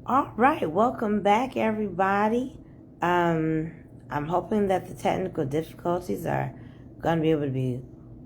All right, welcome back, everybody. Um, I'm hoping that the technical difficulties are going to be able to be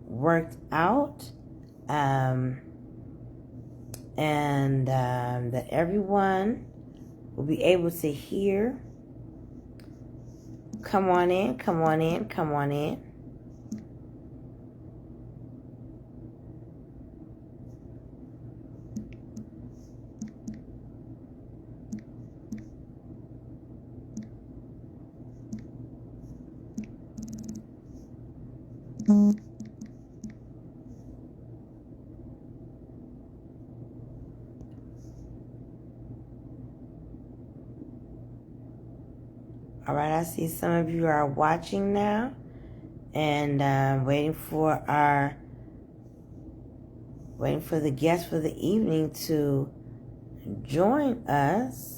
worked out, um, and that everyone will be able to hear. Come on in, come on in, come on in. All right, I see some of you are watching now and waiting for the guest for the evening to join us.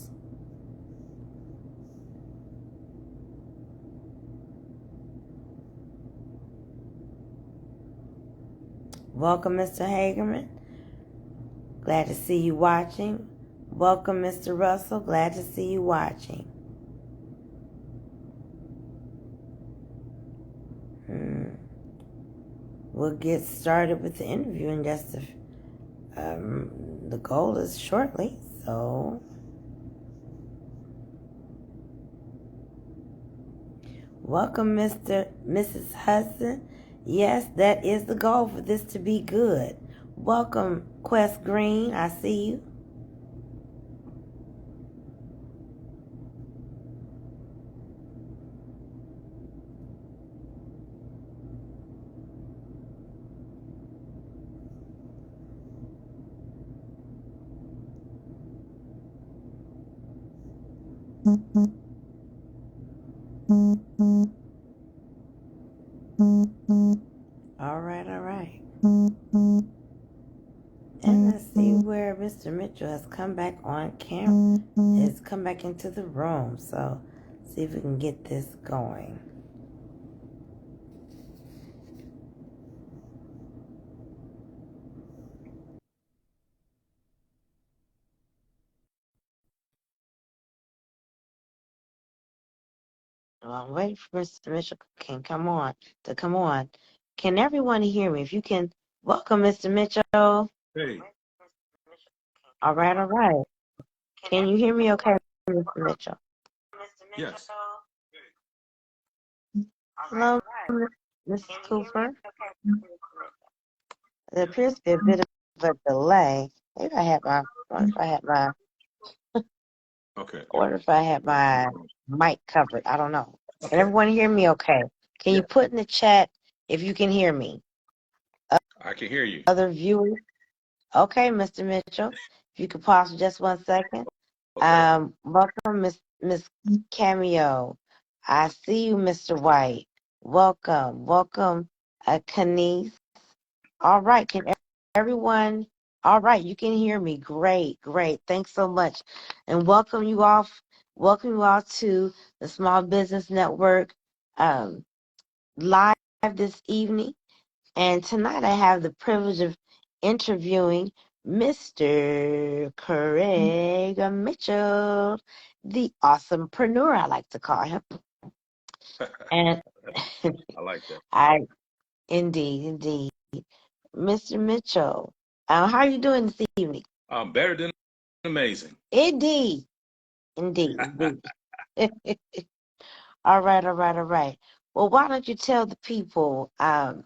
Welcome, Mr. Hagerman. Glad to see you watching. Welcome, Mr. Russell. Glad to see you watching. We'll get started with the interview in just the goal is shortly. So, welcome, Mrs. Hudson. Yes, that is the goal for this to be good. Welcome, Quest Green. I see you. All right, all right. And let's see where Mr. Mitchell has come back on camera. Has come back into the room. So, see if we can get this going. Well, I'm waiting for Mr. Mitchell can come on. Can everyone hear me? If you can, welcome, Mr. Mitchell. Hey, All right, all right. Can you hear me okay, Mr. Mitchell? yes. Hello, Mrs. Cooper. There appears to be a bit of a delay. Maybe I Okay. wonder if I had my mic covered. I don't know. Can Okay. everyone hear me okay? Can you Yeah, put in the chat if you can hear me? I can hear you. Other viewers? Okay, Mr. Mitchell. If you could pause for just 1 second. Okay. Welcome, Miss Cameo. I see you, Mr. White. Welcome, Kanice. All right, can everyone? All right, you can hear me. Great. Thanks so much, and welcome you all to the Small Business Network live this evening. And tonight I have the privilege of interviewing Mr. Craig Mitchell, the awesomepreneur, I like to call him. And I like that. I, indeed. Mr. Mitchell, how are you doing this evening? Better than amazing. Indeed. All right. Well, why don't you tell the people a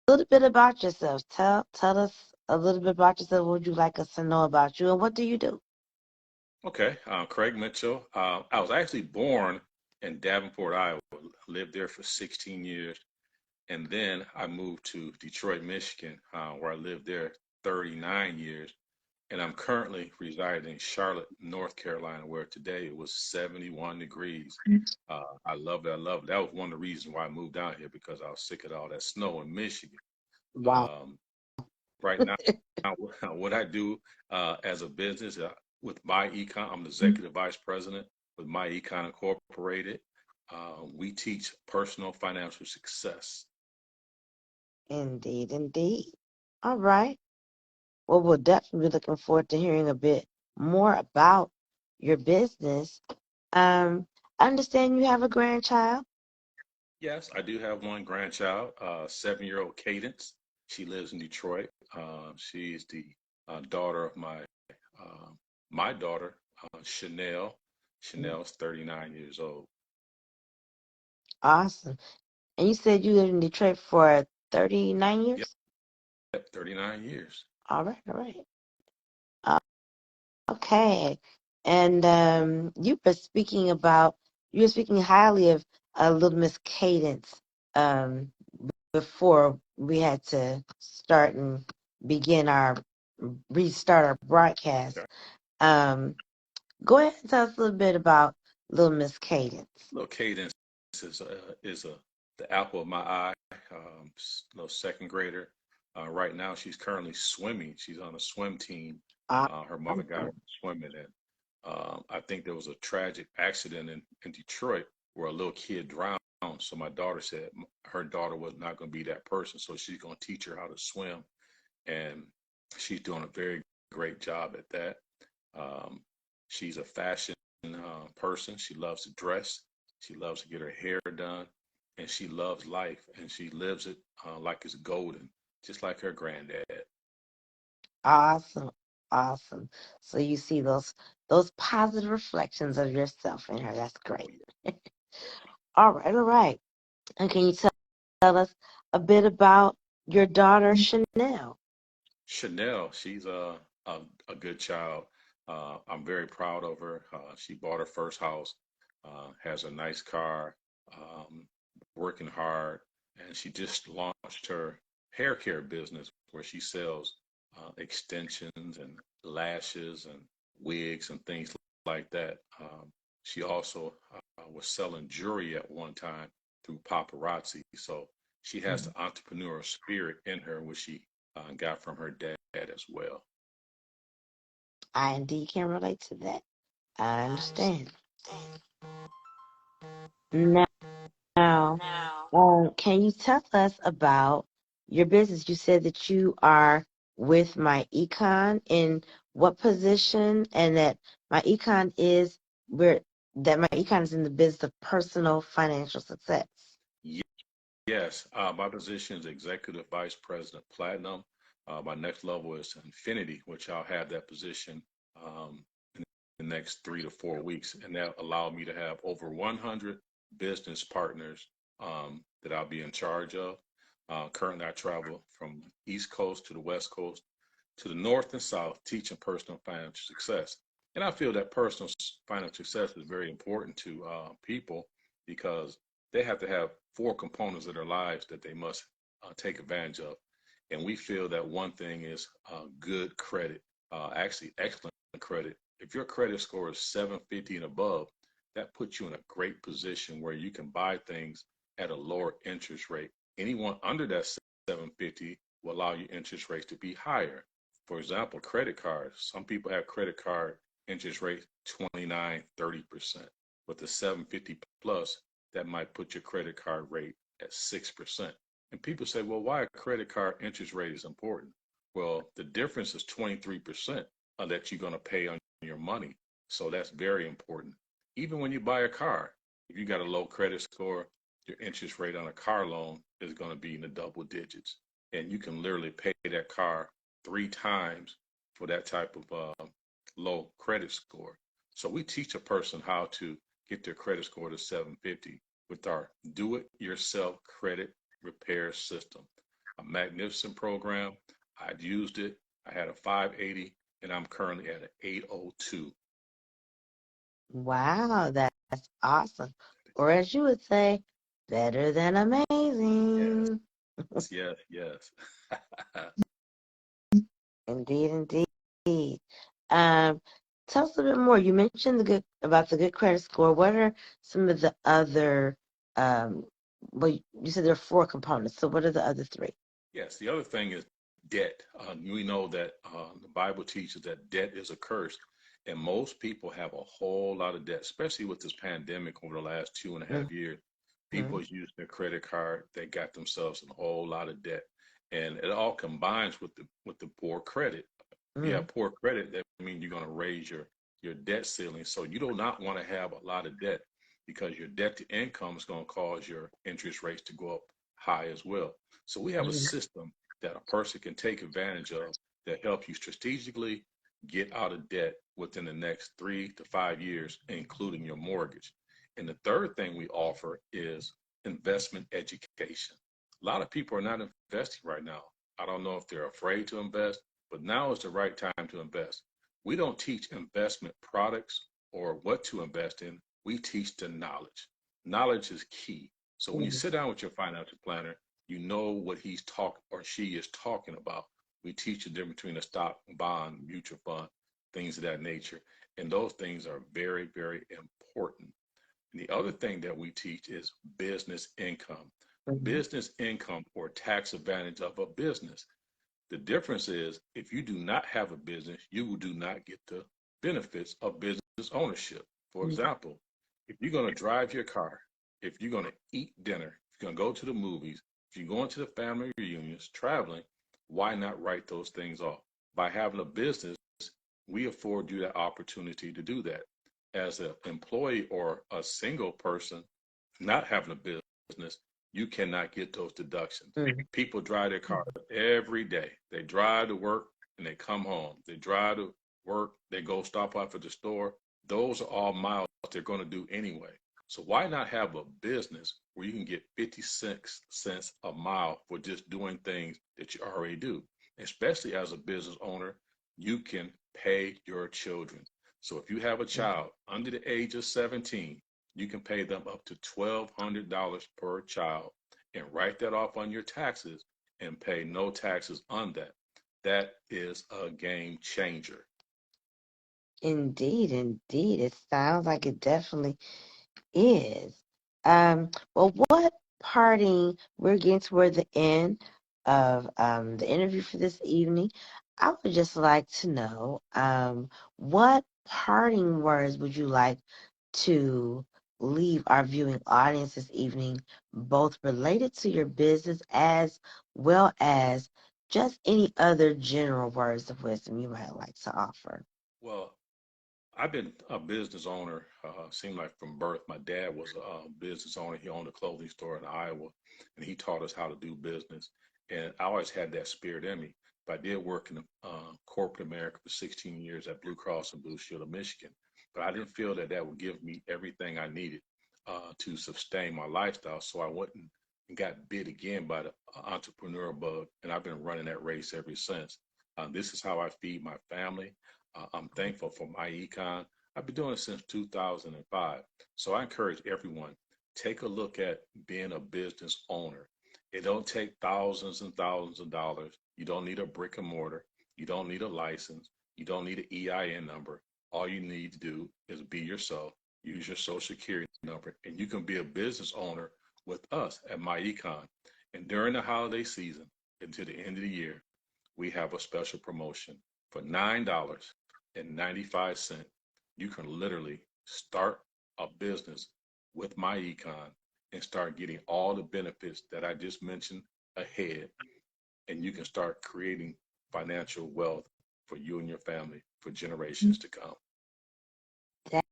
little bit about yourself? Tell us a little bit about yourself. What would you like us to know about you, and what do you do? Okay. Craig Mitchell. I was actually born in Davenport, Iowa. Lived there for 16 years. And then I moved to Detroit, Michigan, where I lived there 39 years. And I'm currently residing in Charlotte, North Carolina, where today it was 71 degrees. I love it. I love it. That was one of the reasons why I moved out here because I was sick of all that snow in Michigan. Wow. Um, right now, what I do as a business with My Econ, I'm the executive vice president with My Econ Incorporated. We teach personal financial success. Indeed. All right. Well, we'll definitely be looking forward to hearing a bit more about your business. I understand you have a grandchild. Yes, I do have one grandchild, 7-year-old Cadence. She lives in Detroit. She's the daughter of uh, my daughter, Chanel. Chanel's 39 years old. Awesome. And you said you lived in Detroit for 39 Yep, years? 39 years. All right, all right. Okay. And you were speaking highly of Little Miss Cadence um, before we had to start and begin restart our broadcast. Okay. Um, Go ahead and tell us a little bit about Little Miss Cadence. Little Cadence is the apple of my eye. Little second grader. Right now, she's currently swimming. She's on a swim team. Her mother got her Awesome. swimming, and I think there was a tragic accident in Detroit where a little kid drowned. So my daughter said her daughter was not going to be that person, so she's going to teach her how to swim, and she's doing a very great job at that. Um, she's a fashion person. She loves to dress. She loves to get her hair done, and she loves life, and she lives it like it's golden, just like her granddad. Awesome. Awesome. So you see those positive reflections of yourself in her. That's Oh great. yeah. All right, all right. And can you tell us a bit about your daughter Chanel? Chanel, she's a, a good child. I'm very proud of her. She bought her first house, has a nice car, um, working hard, and she just launched her hair care business where she sells extensions and lashes and wigs and things like that. She also was selling jewelry at one time through paparazzi. So she has the entrepreneurial spirit in her, which she got from her dad as well. I indeed can relate to that. I understand. Now, can you tell us about your business? You said that you are with my econ. In what position? And that my econ is where that my econ is in the business of personal financial success. Yes, my position is Executive Vice President Platinum. My next level is Infinity, which I'll have that position in the next 3 to 4 weeks. And that allowed me to have over 100 business partners that I'll be in charge of. Currently, I travel from East Coast to the West Coast to the North and South teaching personal financial success. And I feel that personal financial success is very important to people because they have to have four components of their lives that they must take advantage of. And we feel that one thing is good credit, actually excellent credit. If your credit score is 750 and above, that puts you in a great position where you can buy things at a lower interest rate. Anyone under that 750 will allow your interest rates to be higher. For example, credit cards. Some people have credit card interest rate 29, 30%. With the 750 plus, that might put your credit card rate at 6%. And people say, well, why a credit card interest rate is important? Well, the difference is 23% that you're going to pay on your money. So that's very important. Even when you buy a car, if you got a low credit score, your interest rate on a car loan is going to be in the double digits. And you can literally pay that car 3 times for that type of low credit score. So we teach a person how to get their credit score to 750 with our do it yourself credit repair system. A magnificent program. I've used it. I had a 580 and I'm currently at an 802. Wow, that's awesome. Or as you would say, better than Yes, amazing. yes, yes. Indeed, indeed. Um, Tell us a bit more. You mentioned the good credit score. What are some of the other um well you said there are four components. So what are the other three? Yes, the other thing is debt. We know that the Bible teaches that debt is a curse, and most people have a whole lot of debt, especially with this pandemic over the last 2.5 years. People Mm-hmm. use their credit card, they got themselves in a whole lot of debt, and it all combines with the poor credit. If you Mm-hmm. have poor credit, that means you're going to raise your debt ceiling. So you do not want to have a lot of debt because your debt to income is going to cause your interest rates to go up high as well. So we have a system that a person can take advantage of that help you strategically get out of debt within the next 3 to 5 years, including your mortgage. And the third thing we offer is investment education. A lot of people are not investing right now. I don't know if they're afraid to invest, but now is the right time to invest. We don't teach investment products or what to invest in. We teach the knowledge. Knowledge is key. So when you Mm-hmm. sit down with your financial planner, you know what he's talking or she is talking about. We teach the difference between a stock, bond, mutual fund, things of that nature. And those things are very, very important. And the other thing that we teach is business income. Mm-hmm. Business income or tax advantage of a business. The difference is if you do not have a business, you will do not get the benefits of business ownership. For example, if you're going to drive your car, if you're going to eat dinner, if you're going to go to the movies, if you're going to the family reunions, traveling, why not write those things off? By having a business, we afford you that opportunity to do that. As an employee or a single person not having a business, you cannot get those deductions. Mm-hmm. People drive their car every day. They drive to work and they come home. They drive to work, they go stop off at the store. Those are all miles they're going to do anyway. So why not have a business where you can get 56 cents a mile for just doing things that you already do? Especially as a business owner, you can pay your children. So if you have a child under the age of 17, you can pay them up to $1,200 per child and write that off on your taxes and pay no taxes on that. That is a game changer. Indeed, indeed. It sounds like it definitely is. Well, what parting, we're getting toward the end of the interview for this evening. I would just like to know what parting words would you like to leave our viewing audience this evening, both related to your business as well as just any other general words of wisdom you might like to offer? Well, I've been a business owner, seemed like from birth. My dad was a business owner. He owned a clothing store in Iowa, and he taught us how to do business. And I always had that spirit in me. But I did work in corporate America for 16 years at Blue Cross and Blue Shield of Michigan. But I didn't feel that that would give me everything I needed to sustain my lifestyle. So I went and got bit again by the entrepreneur bug, and I've been running that race ever since. This is how I feed my family. I'm thankful for my econ. I've been doing it since 2005. So I encourage everyone, take a look at being a business owner. It don't take thousands and thousands of dollars. You don't need a brick and mortar. You don't need a license. You don't need an EIN number. All you need to do is be yourself, use your social security number, and you can be a business owner with us at MyEcon. And during the holiday season, until the end of the year, we have a special promotion for $9.95. You can literally start a business with my econ and start getting all the benefits that I just mentioned ahead. And you can start creating financial wealth for you and your family for generations to come. That,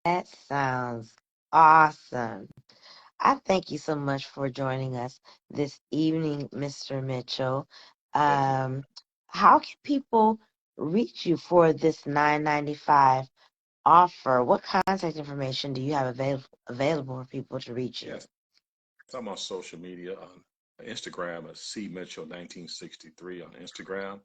that sounds awesome. I thank you so much for joining us this evening, Mr. Mitchell. Thank you. Um, how can people reach you for this 9.95 offer? What contact information do you have available for people to reach you? Yes, I'm on social media on Instagram at C Mitchell 1963 on Instagram.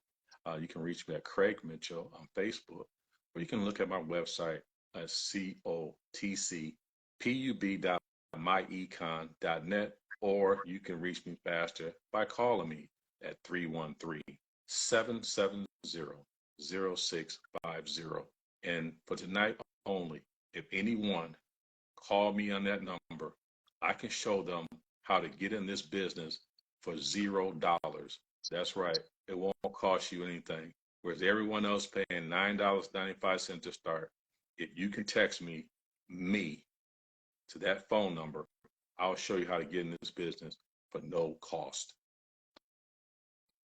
You can reach me at Craig Mitchell on Facebook, or you can look at my website at cotcpub.myecon.net, or you can reach me faster by calling me at 313-770-0650. And for tonight only, if anyone call me on that number, I can show them how to get in this business for $0. That's right. It won't cost you anything. Whereas everyone else paying $9.95 to start. If you can text me to that phone number, I'll show you how to get in this business for no cost.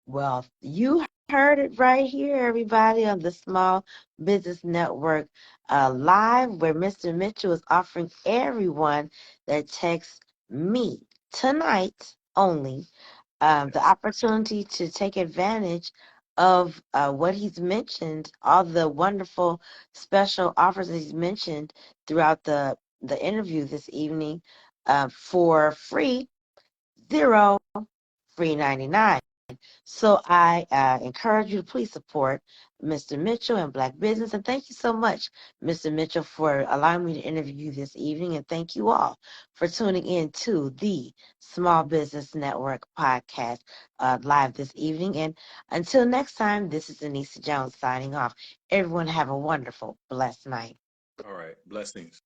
Well, you heard it right here, everybody, on the Small Business Network live, where Mr. Mitchell is offering everyone that texts me tonight only the Yes. opportunity to take advantage of what he's mentioned, all the wonderful special offers that he's mentioned throughout the interview this evening for free, zero, free 99. So I encourage you to please support Mr. Mitchell and Black Business. And thank you so much, Mr. Mitchell, for allowing me to interview you this evening. And thank you all for tuning in to the Small Business Network podcast live this evening. And until next time, this is Anisa Jones signing off. Everyone have a wonderful, blessed night. All right. Blessings.